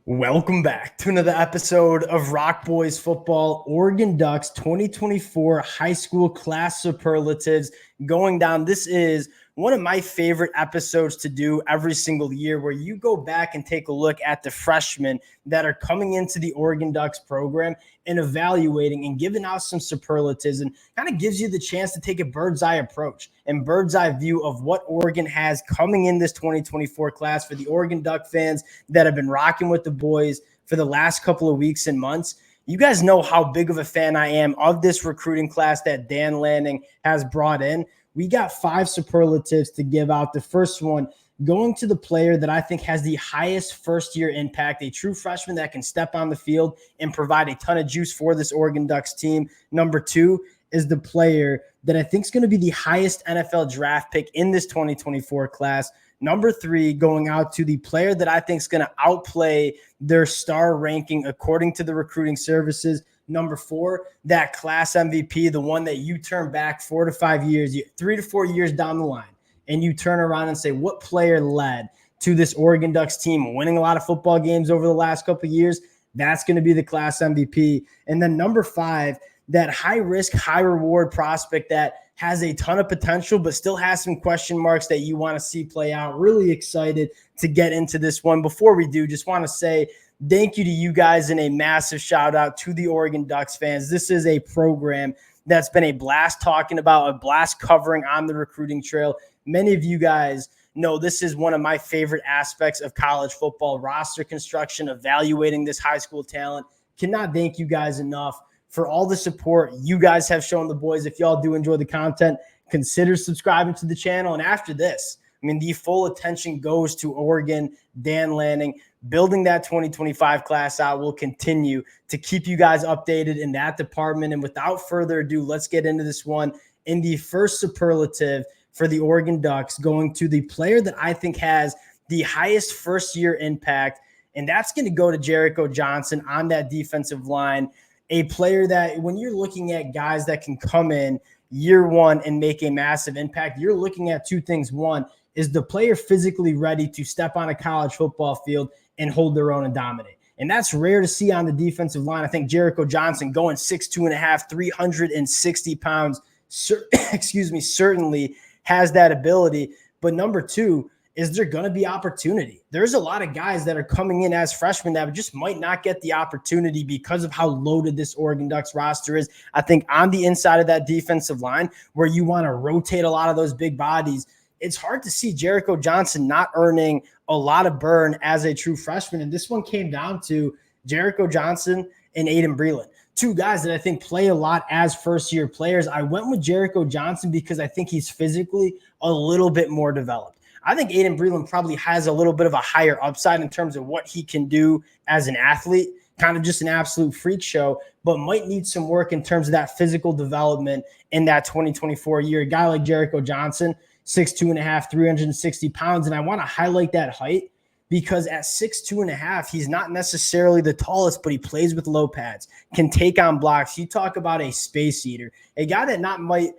Welcome back to another episode of Rock Boys Football, Oregon Ducks 2024 high school class superlatives going down. This is one of my favorite episodes to do every single year, where you go back and take a look at the freshmen that are coming into the Oregon Ducks program and evaluating and giving out some superlatives, and kind of gives you the chance to take a bird's eye approach and bird's eye view of what Oregon has coming in this 2024 class. For the Oregon Duck fans that have been rocking with the boys for the last couple of weeks and months, you guys know how big of a fan I am of this recruiting class that Dan Lanning has brought in. We got 5 superlatives to give out. The first one going to the player that I think has the highest first-year impact, a true freshman that can step on the field and provide a ton of juice for this Oregon Ducks team. Number 2 is the player that I think is going to be the highest NFL draft pick in this 2024 class. Number 3, going out to the player that I think is going to outplay their star ranking according to the recruiting services. Number 4, that class MVP, the one that you turn back 4 to 5 years, 3 to 4 years down the line, and you turn around and say, what player led to this Oregon Ducks team winning a lot of football games over the last couple of years? That's going to be the class MVP. And then number 5, that high risk, high reward prospect that has a ton of potential, but still has some question marks that you want to see play out. Really excited to get into this one. Before we do, just want to say thank you to you guys and a massive shout out to the Oregon Ducks fans. This is a program that's been a blast talking about, a blast covering on the recruiting trail. Many of you guys know this is one of my favorite aspects of college football: roster construction, evaluating this high school talent. Cannot thank you guys enough for all the support you guys have shown the boys. If y'all do enjoy the content, consider subscribing to the channel. And after this, the full attention goes to Oregon, Dan Lanning, building that 2025 class out. We'll continue to keep you guys updated in that department. And without further ado, let's get into this one. In the first superlative for the Oregon Ducks, going to the player that I think has the highest first-year impact, and that's going to go to Jericho Johnson on that defensive line. A player that, when you're looking at guys that can come in year one and make a massive impact, you're looking at 2 things. One is the player physically ready to step on a college football field and hold their own and dominate. And that's rare to see on the defensive line. I think Jericho Johnson, going 6'2.5", 360 pounds, certainly has that ability. But number 2, is there going to be opportunity? There's a lot of guys that are coming in as freshmen that just might not get the opportunity because of how loaded this Oregon Ducks roster is. I think on the inside of that defensive line, where you want to rotate a lot of those big bodies, it's hard to see Jericho Johnson not earning a lot of burn as a true freshman. And this one came down to Jericho Johnson and Aiden Breland, 2 guys that I think play a lot as first-year players. I went with Jericho Johnson because I think he's physically a little bit more developed. I think Aiden Breland probably has a little bit of a higher upside in terms of what he can do as an athlete, kind of just an absolute freak show, but might need some work in terms of that physical development in that 2024 year. A guy like Jericho Johnson, 6'2.5", 360 pounds. And I want to highlight that height because at 6'2.5", he's not necessarily the tallest, but he plays with low pads, can take on blocks. You talk about a space eater, a guy that might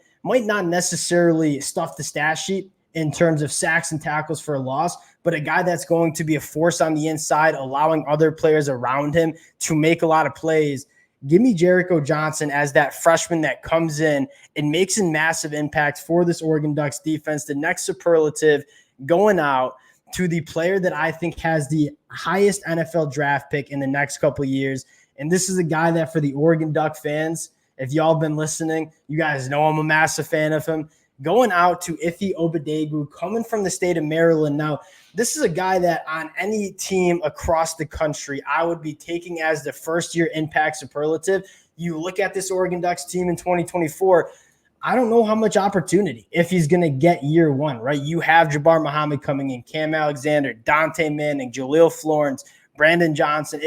not necessarily stuff the stat sheet in terms of sacks and tackles for a loss, but a guy that's going to be a force on the inside, allowing other players around him to make a lot of plays. Give me Jericho Johnson as that freshman that comes in and makes a massive impact for this Oregon Ducks defense. The next superlative going out to the player that I think has the highest NFL draft pick in the next couple of years. And this is a guy that, for the Oregon Duck fans, if y'all been listening, you guys know I'm a massive fan of him. Going out to Ife Obadegu, coming from the state of Maryland. Now, this is a guy that on any team across the country, I would be taking as the first-year impact superlative. You look at this Oregon Ducks team in 2024, I don't know how much opportunity if he's going to get year one, right? You have Jabbar Muhammad coming in, Cam Alexander, Dante Manning, Jaleel Florence, Brandon Johnson.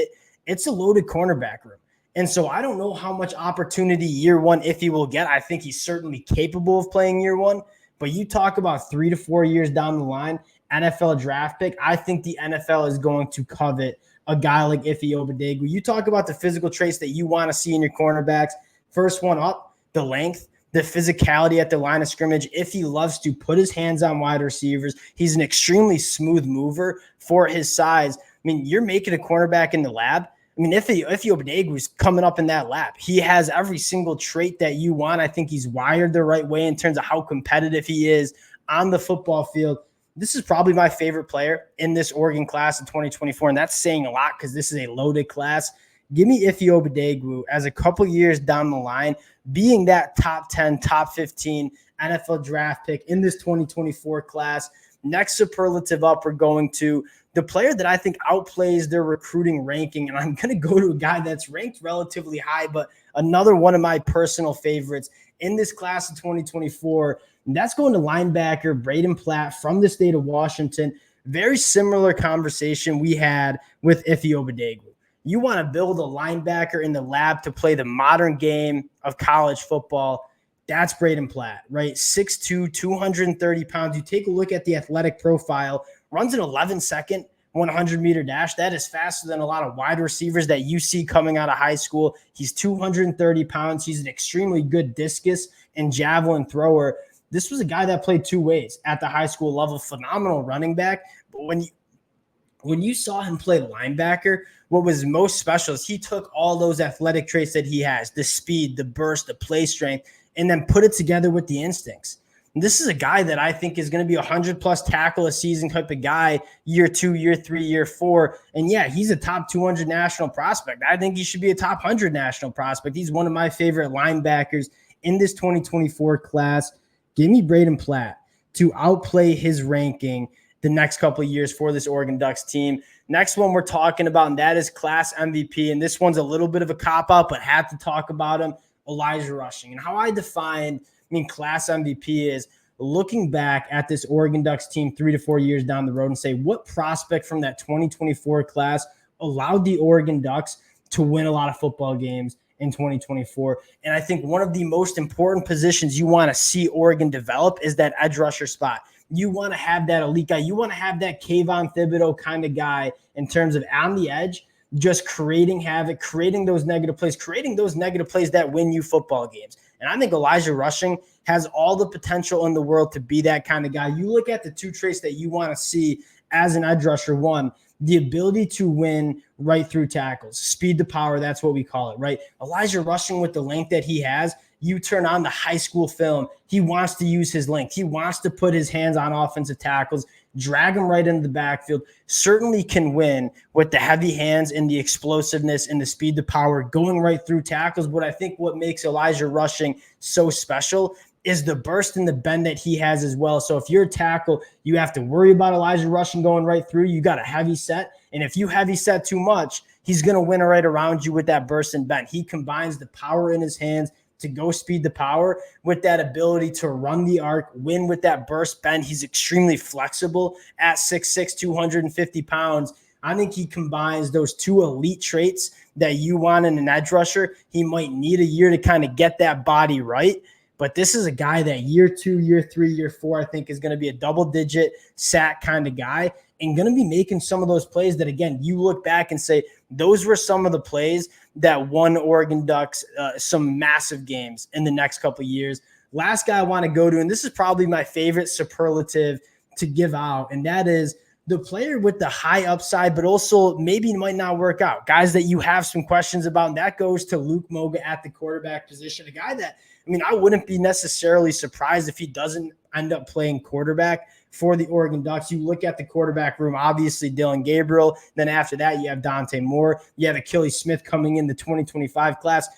It's a loaded cornerback room. And so I don't know how much opportunity year one if he will get. I think he's certainly capable of playing year one. But you talk about 3 to 4 years down the line, NFL draft pick, I think the NFL is going to covet a guy like Ife Obadegu. You talk about the physical traits that you want to see in your cornerbacks. First one up, the length, the physicality at the line of scrimmage. If he loves to put his hands on wide receivers, he's an extremely smooth mover for his size. mean, you're making a cornerback in the lab. I mean, if Obadegwu's coming up in that lap, he has every single trait that you want. I think he's wired the right way in terms of how competitive he is on the football field. This is probably my favorite player in this Oregon class of 2024, and that's saying a lot because this is a loaded class. Give me Ife Obadegwu as a couple years down the line, being that top 10, top 15 NFL draft pick in this 2024 class. Next superlative up, we're going to the player that I think outplays their recruiting ranking, and I'm going to go to a guy that's ranked relatively high, but another one of my personal favorites in this class of 2024, and that's going to linebacker Braden Platt from the state of Washington. Very similar conversation we had with Ife Obadegwu. You want to build a linebacker in the lab to play the modern game of college football. That's Braden Platt, right? 6'2", 230 pounds. You take a look at the athletic profile, runs an 11-second 100-meter dash. That is faster than a lot of wide receivers that you see coming out of high school. He's 230 pounds. He's an extremely good discus and javelin thrower. This was a guy that played two ways at the high school level, phenomenal running back. But when you saw him play linebacker, what was most special is he took all those athletic traits that he has, the speed, the burst, the play strength, and then put it together with the instincts. And this is a guy that I think is going to be 100-plus tackle a season type of guy, year 2, year 3, year 4. And yeah, he's a top 200 national prospect. I think he should be a top 100 national prospect. He's one of my favorite linebackers in this 2024 class. Give me Braden Platt to outplay his ranking the next couple of years for this Oregon Ducks team. Next one we're talking about, and that is class MVP. And this one's a little bit of a cop-out, but have to talk about him, Elijah Rushing. And how I define, class MVP is looking back at this Oregon Ducks team 3 to 4 years down the road and say, what prospect from that 2024 class allowed the Oregon Ducks to win a lot of football games in 2024? And I think one of the most important positions you want to see Oregon develop is that edge rusher spot. You want to have that elite guy. You want to have that Kayvon Thibodeau kind of guy in terms of on the edge, just creating havoc, creating those negative plays that win you football games. And I think Elijah Rushing has all the potential in the world to be that kind of guy. You look at the two traits that you want to see as an edge rusher. One, the ability to win right through tackles, speed to power. That's what we call it, right? Elijah Rushing, with the length that he has, you turn on the high school film, he wants to use his length. He wants to put his hands on offensive tackles, drag him right into the backfield. Certainly can win with the heavy hands and the explosiveness and the speed to power going right through tackles. But I think what makes Elijah Rushing so special is the burst and the bend that he has as well. So if you're a tackle, you have to worry about Elijah Rushing going right through. You got a heavy set. And if you heavy set too much, he's going to win right around you with that burst and bend. He combines the power in his hands to go speed the power with that ability to run the arc, win with that burst bend. He's extremely flexible at 6'6", 250 pounds. I think he combines those two elite traits that you want in an edge rusher. He might need a year to kind of get that body right, but this is a guy that year 2, year 3, year 4, I think is going to be a double-digit sack kind of guy and going to be making some of those plays that, again, you look back and say, those were some of the plays that won Oregon Ducks some massive games in the next couple of years. Last guy I want to go to, and this is probably my favorite superlative to give out, and that is the player with the high upside, but also maybe might not work out. Guys that you have some questions about, and that goes to Luke Moga at the quarterback position, a guy that, I wouldn't be necessarily surprised if he doesn't end up playing quarterback for the Oregon Ducks. You look at the quarterback room, obviously Dylan Gabriel. Then after that, you have Dante Moore. You have Achilles Smith coming in the 2025 class.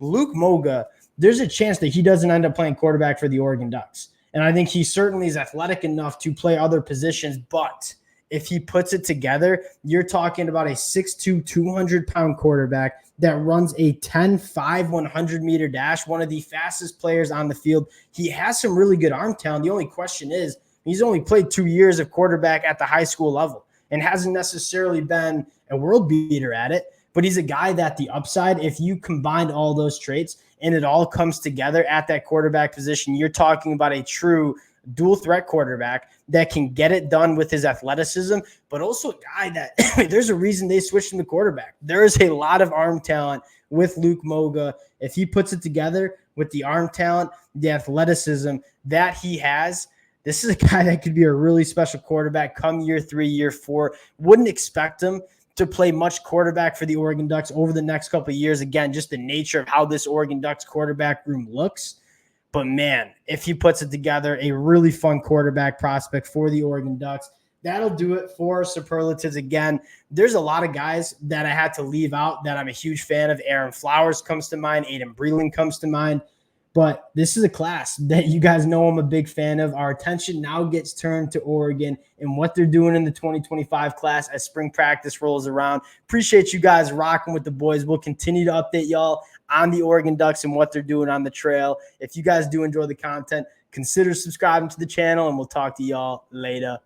Luke Moga, there's a chance that he doesn't end up playing quarterback for the Oregon Ducks. And I think he certainly is athletic enough to play other positions, but if he puts it together, you're talking about a 6'2", 200-pound quarterback that runs a 10.5 100-meter dash, one of the fastest players on the field. He has some really good arm talent. The only question is he's only played 2 years of quarterback at the high school level and hasn't necessarily been a world beater at it, but he's a guy that the upside, if you combined all those traits and it all comes together at that quarterback position, you're talking about a true dual threat quarterback that can get it done with his athleticism, but also a guy that there's a reason they switched him to quarterback. There is a lot of arm talent with Luke Moga. If he puts it together with the arm talent, the athleticism that he has, This is a guy that could be a really special quarterback come year 3, year 4. Wouldn't expect him to play much quarterback for the Oregon Ducks over the next couple of years. Again, just the nature of how this Oregon Ducks quarterback room looks. But man, if he puts it together, a really fun quarterback prospect for the Oregon Ducks. That'll do it for Superlatives. Again, there's a lot of guys that I had to leave out that I'm a huge fan of. Aaron Flowers comes to mind. Aiden Breland comes to mind. But this is a class that you guys know I'm a big fan of. Our attention now gets turned to Oregon and what they're doing in the 2025 class as spring practice rolls around. Appreciate you guys rocking with the boys. We'll continue to update y'all on the Oregon Ducks and what they're doing on the trail. If you guys do enjoy the content, consider subscribing to the channel, and we'll talk to y'all later.